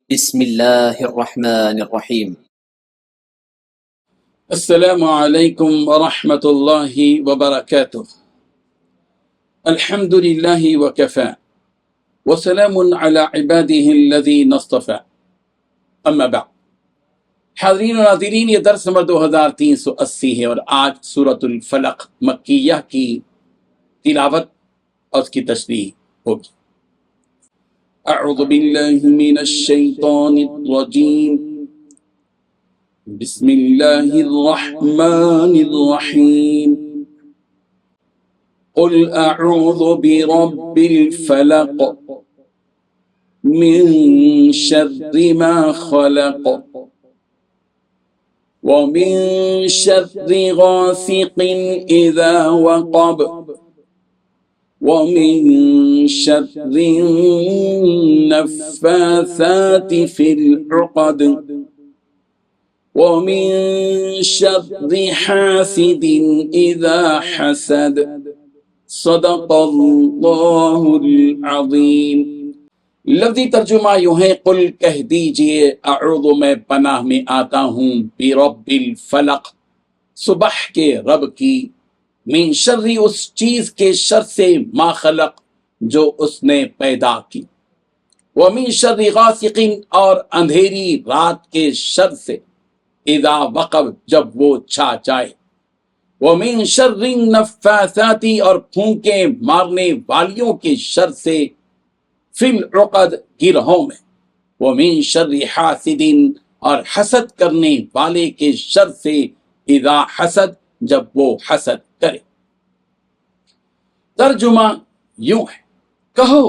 بسم الله الرحمن الرحيم. السلام علیکم ورحمۃ اللہ وبرکاتہ۔ الحمد للہ وکفى وسلام علی عباده الذین اصطفى، اما بعد۔ حاضرین و ناظرین، یہ درس نمبر 2380 ہے اور آج سورۃ الفلق مکیہ کی تلاوت اور اس کی تشریح ہوگی۔ اعوذ باللہ من الشیطان الرجیم، بسم اللہ الرحمن الرحیم۔ قل اعوذ برب الفلق من شر ما خلق ومن شر غاسق اذا وقب ومن شر النفاثات في العقد ومن شر حاسد اذا حسد، صدق اللہ العظیم۔ لفظی ترجمہ یوں ہے، قل کہہ دیجئے، اعوذ میں پناہ میں آتا ہوں، برب الفلق صبح کے رب کی، من شر اس چیز کے شر سے، ما خلق جو اس نے پیدا کی، ومن شر غاسق اور اندھیری رات کے شر سے، اذا وقب جب وہ چھا جائے، ومن شر النفاثات اور پھونکے مارنے والیوں کے شر سے، فی العقد گرہوں میں، ومن شر حاسد اور حسد کرنے والے کے شر سے، اذا حسد جب وہ حسد کرے۔ ترجمہ یوں ہے، کہو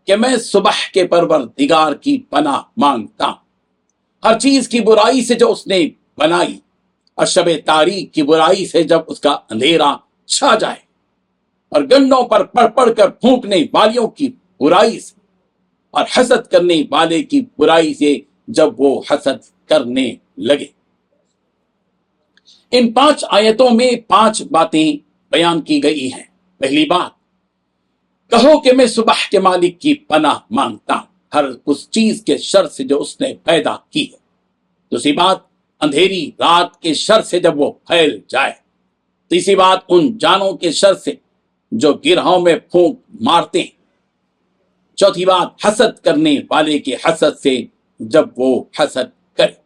کہ میں صبح کے پروردگار کی پناہ مانگتا ہوں، ہر چیز کی برائی سے جو اس نے بنائی، اور شب تاریک کی برائی سے جب اس کا اندھیرا چھا جائے، اور گنوں پر پڑھ پڑھ کر پھونکنے والیوں کی برائی سے، اور حسد کرنے والے کی برائی سے جب وہ حسد کرنے لگے۔ ان 5 آیتوں میں 5 باتیں بیان کی گئی ہیں۔ پہلی بات، کہو کہ میں صبح کے مالک کی پناہ مانگتا ہوں، ہر اس چیز کے شر سے جو اس نے پیدا کی ہے۔ دوسری بات، اندھیری رات کے شر سے جب وہ پھیل جائے۔ تیسری بات، ان جانوں کے شر سے جو گرہوں میں پھونک مارتے ہیں۔ چوتھی بات، حسد کرنے والے کے حسد سے جب وہ حسد کرے۔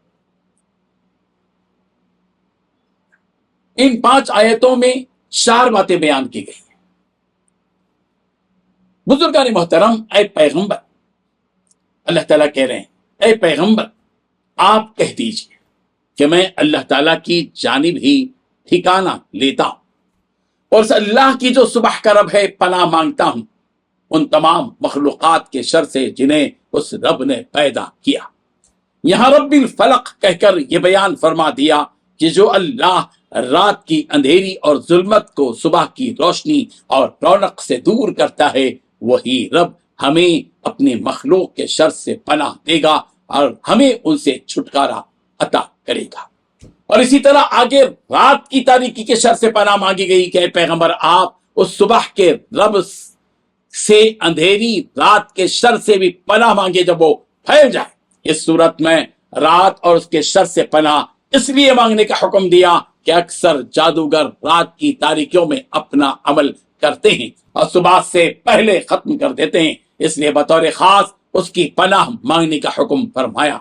ان 5 آیتوں میں 4 باتیں بیان کی گئی ہیں۔ بزرگان محترم، اے پیغمبر، اللہ تعالیٰ کہہ رہے ہیں، اے پیغمبر آپ کہہ دیجئے کہ میں اللہ تعالیٰ کی جانب ہی ٹھکانہ لیتا ہوں، اور اس اللہ کی جو صبح کا رب ہے پناہ مانگتا ہوں ان تمام مخلوقات کے شر سے جنہیں اس رب نے پیدا کیا۔ یہاں رب الفلق کہہ کر یہ بیان فرما دیا کہ جو اللہ رات کی اندھیری اور ظلمت کو صبح کی روشنی اور رونق سے دور کرتا ہے، وہی رب ہمیں اپنے مخلوق کے شر سے پناہ دے گا اور ہمیں ان سے چھٹکارا عطا کرے گا۔ اور اسی طرح آگے رات کی تاریکی کے شر سے پناہ مانگی گئی کہ اے پیغمبر آپ اس صبح کے رب سے اندھیری رات کے شر سے بھی پناہ مانگے جب وہ پھیل جائے۔ اس صورت میں رات اور اس کے شر سے پناہ اس لیے مانگنے کا حکم دیا کہ اکثر جادوگر رات کی تاریکیوں میں اپنا عمل کرتے ہیں اور صبح سے پہلے ختم کر دیتے ہیں، اس لیے بطور خاص اس کی پناہ مانگنے کا حکم فرمایا۔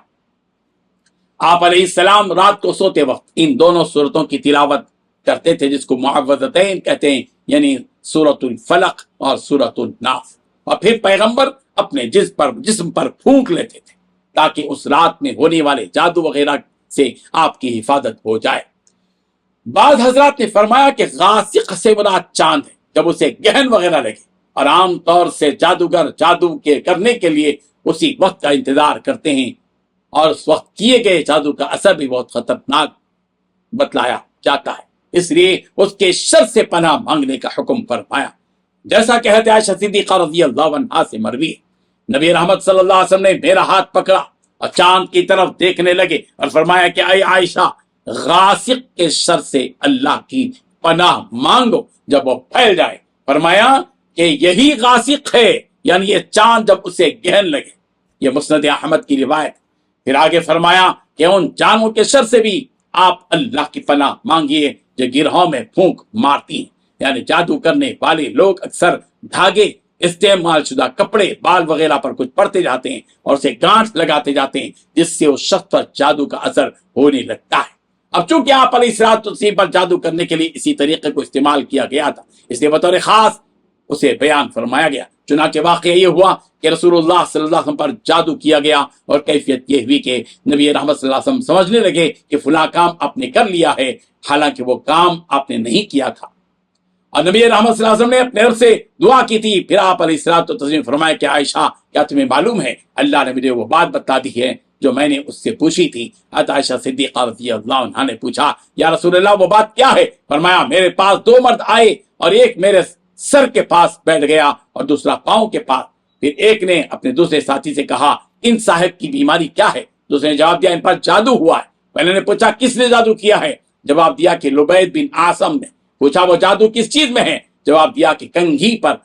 آپ علیہ السلام رات کو سوتے وقت ان دونوں صورتوں کی تلاوت کرتے تھے، جس کو معوذتین کہتے ہیں، یعنی سورۃ الفلق اور سورۃ الناس، اور پھر پیغمبر اپنے جسم پر پھونک لیتے تھے تاکہ اس رات میں ہونے والے جادو وغیرہ سے آپ کی حفاظت ہو جائے۔ بعض حضرات نے فرمایا کہ غاسق سے مراد چاند ہے، جب اسے گہن وغیرہ لگے، اور عام طور سے جادوگر جادو کے کرنے کے لیے اسی وقت کا انتظار کرتے ہیں، اور اس وقت کیے گئے جادو کا اثر بھی بہت خطرناک بتلایا جاتا ہے، اس لیے اس کے شر سے پناہ مانگنے کا حکم فرمایا۔ جیسا کہ حضرت عائشہ صدیقہ رضی اللہ عنہا سے مروی ہے، نبی رحمت صلی اللہ علیہ وسلم نے میرا ہاتھ پکڑا اور چاند کی طرف دیکھنے لگے اور فرمایا کہ اے عائشہ، غاسق کے شر سے اللہ کی پناہ مانگو جب وہ پھیل جائے۔ فرمایا کہ یہی غاسق ہے، یعنی یہ چاند جب اسے گہن لگے یہ مسند احمد کی روایت۔ پھر آگے فرمایا کہ ان جانوں کے شر سے بھی آپ اللہ کی پناہ مانگیے جو گرہوں میں پھونک مارتی ہیں، یعنی جادو کرنے والے لوگ اکثر دھاگے، استعمال شدہ کپڑے، بال وغیرہ پر کچھ پڑتے جاتے ہیں اور اسے گانٹھ لگاتے جاتے ہیں، جس سے اس شخص پر جادو کا اثر ہونے لگتا ہے۔ اب چونکہ آپ علیہ الصلوۃ والتسلیم پر جادو کرنے کے لیے اسی طریقے کو استعمال کیا گیا تھا، اس لیے بطور خاص اسے بیان فرمایا گیا۔ چنانچہ واقعہ یہ ہوا کہ رسول اللہ صلی اللہ علیہ وسلم پر جادو کیا گیا، اور کیفیت یہ ہوئی کہ نبی رحمت صلی اللہ علیہ وسلم سمجھنے لگے کہ فلاں کام آپ نے کر لیا ہے، حالانکہ وہ کام آپ نے نہیں کیا تھا۔ اور نبی رحمت صلی اللہ علیہ وسلم نے اپنے رب سے دعا کی تھی۔ پھر آپ علیہ الصلوۃ والتسلیم فرمایا کہ عائشہ، کیا تمہیں معلوم ہے اللہ نے مجھے وہ بات بتا دی ہے جو میں نے اس سے پوچھی تھی؟ حضرت عائشہ صدیقہ رضی اللہ عنہا نے پوچھا، یا رسول اللہ وہ بات کیا ہے؟ فرمایا، میرے پاس دو مرد آئے، اور ایک میرے سر کے پاس بیٹھ گیا اور دوسرا پاؤں کے پاس۔ پھر ایک نے اپنے دوسرے ساتھی سے کہا، ان صاحب کی بیماری کیا ہے؟ دوسرے نے جواب دیا، ان پر جادو ہوا ہے۔ پہلے نے پوچھا، کس نے جادو کیا ہے؟ جواب دیا کہ لبید بن عاصم نے۔ پوچھا، وہ جادو کس چیز میں ہے؟ جواب دیا کہ کنگھی پر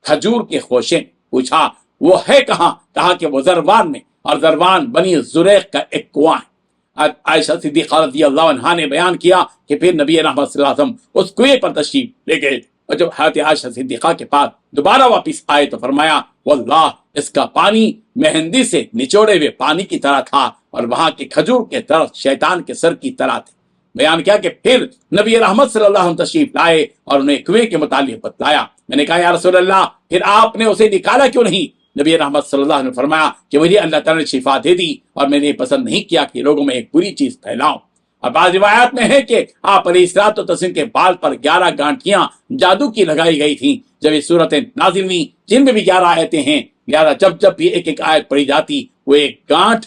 کھجور کے خوشے۔ پوچھا، وہ ہے کہاں؟ کہا کہ وہ زروان میں، اور زروان بنی زریق کا ایک کنواں ہے۔ عائشہ صدیقہ رضی اللہ عنہا نے بیان کیا کہ پھر نبی رحمت صلی اللہ علیہ وسلم اس کنویں پر تشریف لے گئے، اور جب حضرت عائشہ صدیقہ کے پاس دوبارہ واپس آئے تو فرمایا، واللہ اس کا پانی مہندی سے نچوڑے ہوئے پانی کی طرح تھا، اور وہاں کے کھجور کے درخت شیطان کے سر کی طرح تھے۔ بیان کیا کہ پھر نبی رحمت صلی اللہ علیہ وسلم تشریف لائے اور انہیں کنویں کے متعلق بتلایا۔ میں نے کہا، یا رسول اللہ، پھر آپ نے اسے نکالا کیوں نہیں؟ نبی رحمت صلی اللہ علیہ وسلم نے فرمایا کہ مجھے اللہ تعالیٰ نے شفا دے دی، اور میں نے پسند نہیں کیا کہ لوگوں میں ایک بری چیز پھیلاؤں۔ اور بعض روایات میں ہے کہ آپ علیہ الصلوۃ والتسلیم کے بال پر 11 گانٹیاں جادو کی لگائی گئی تھیں۔ جب یہ صورتیں نازل ہوئیں جن میں بھی 11 آیتیں ہیں، 11 جب بھی ایک ایک آیت پڑھی جاتی وہ ایک گانٹھ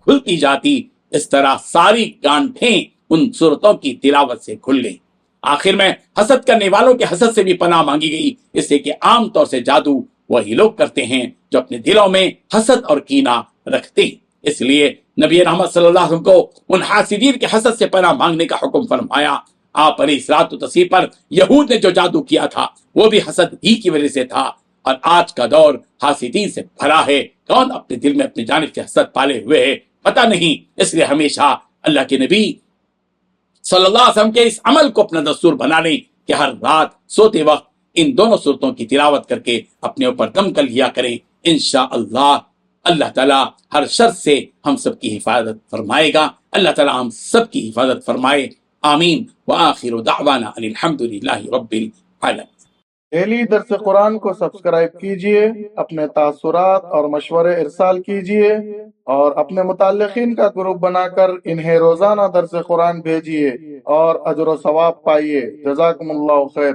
کھلتی جاتی، اس طرح ساری گانٹھیں ان صورتوں کی تلاوت سے کھل گئی۔ آخر میں حسد کرنے والوں کے حسد سے بھی پناہ مانگی گئی، اس لیے کہ عام طور سے جادو وہی لوگ کرتے ہیں جو اپنے دلوں میں حسد اور کینہ رکھتے ہیں۔ اس لیے نبی رحمت صلی اللہ علیہ وسلم کو ان حاسدین کے حسد سے پناہ مانگنے کا حکم فرمایا۔ آپ علیہ الصلوۃ والتسلیم پر یہود نے جو جادو کیا تھا وہ بھی حسد ہی کی وجہ سے تھا، اور آج کا دور حاسدین سے بھرا ہے۔ کون اپنے دل میں اپنی جانب سے حسد پالے ہوئے ہے پتہ نہیں، اس لیے ہمیشہ اللہ کے نبی صلی اللہ علیہ وسلم کے اس عمل کو اپنا دستور بنا لیں کہ ہر رات سوتے وقت ان دونوں صورتوں کی تلاوت کر کے اپنے اوپر دم کر لیا کریں۔ انشاءاللہ اللہ تعالیٰ ہر شر سے ہم سب کی حفاظت فرمائے گا۔ اللہ تعالیٰ ہم سب کی حفاظت فرمائے، آمین۔ وآخر دعوانا ان الحمدللہ رب العالمین۔ ڈیلی درس قرآن کو سبسکرائب کیجئے، اپنے تاثرات اور مشورے ارسال کیجئے، اور اپنے متعلقین کا گروپ بنا کر انہیں روزانہ درس قرآن بھیجئے اور اجر و ثواب پائیے۔ جزاکم اللہ خیر۔